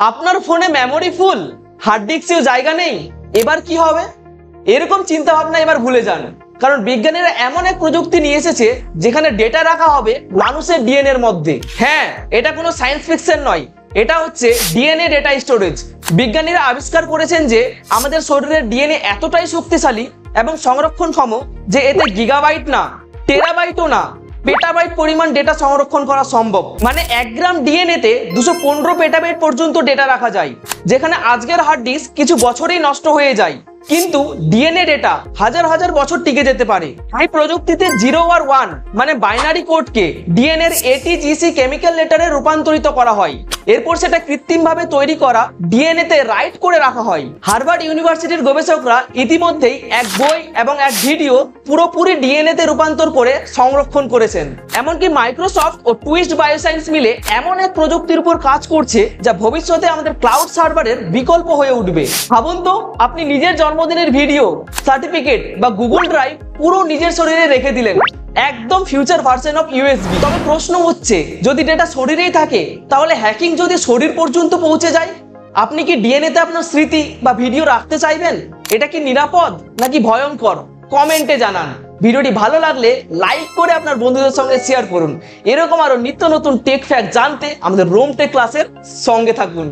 আপনার ফোনে মেমোরি ফুল, হার্ড ডিস্কেও জায়গা নেই, এবার কি হবে? এরকম চিন্তা ভাবনা এবার ভুলে যান, কারণ বিজ্ঞানীরা এমন এক প্রযুক্তি নিয়ে এসেছে যেখানে ডেটা রাখা হবে মানুষের ডিএনএ এর মধ্যে। হ্যাঁ, এটা কোনো সায়েন্স ফিকশন নয়, এটা হচ্ছে ডিএনএ ডেটা স্টোরেজ। বিজ্ঞানীরা আবিষ্কার করেছেন যে আমাদের শরীরের ডিএনএ এতটাই শক্তিশালী এবং সংরক্ষণক্ষম যে এতে গিগাবাইট না, টেরাবাইটও না, পেটাবাইট পরিমাণ ডেটা সংরক্ষণ করা সম্ভব। মানে 1 গ্রাম ডিএনএ তে 215 পেটাবাইট পর্যন্ত ডেটা রাখা যায়, যেখানে আজকের হার্ড ডিস্ক কিছু বছরেই নষ্ট হয়ে যায়, কিন্তু ডিএনএ ডেটা হাজার হাজার বছর টিকে যেতে পারে। এই প্রযুক্তিতে 0 আর 1 মানে বাইনারি কোডকে ডিএনএ এর এটিজিসি কেমিক্যাল লেটারে রূপান্তরিত করা হয়, এরপর সেটা কৃত্রিমভাবে তৈরি করা ডিএনএ তে রাইট করে রাখা হয়। হার্ভার্ড ইউনিভার্সিটির গবেষকরা ইতিমধ্যেই এক বই এবং এক ভিডিও পুরোপুরি ডিএনএ তে রূপান্তর করে সংরক্ষণ করেছেন। এমনকি মাইক্রোসফট ও টুইস্ট বায়োসায়েন্স মিলে এমন এক প্রযুক্তির উপর কাজ করছে যা ভবিষ্যতে আমাদের ক্লাউড সার্ভারের বিকল্প হয়ে উঠবে। ভাবুন তো, আপনি নিজের জন্মদিনের ভিডিও, সার্টিফিকেট বা গুগল ড্রাইভ পুরো নিজের শরীরে রেখে দিলেন, একদম ফিউচার ভার্সন অফ ইউএসবি। তবে প্রশ্ন হচ্ছে, যদি ডেটা শরীরেই থাকে তাহলে হ্যাকিং যদি শরীর পর্যন্ত পৌঁছে যায়, আপনি কি ডিএনএ তে আপনার স্মৃতি বা ভিডিও রাখতে চাইবেন? এটা কি নিরাপদ নাকি ভয়ঙ্কর? কমেন্টে জানান। ভিডিওটি ভালো লাগলে লাইক করে আপনার বন্ধুদের সঙ্গে শেয়ার করুন। এরকম আরো নিত্য নতুন টেক ফ্যাক্ট জানতে আমাদের রোম টেক ক্লাসের সঙ্গে থাকুন।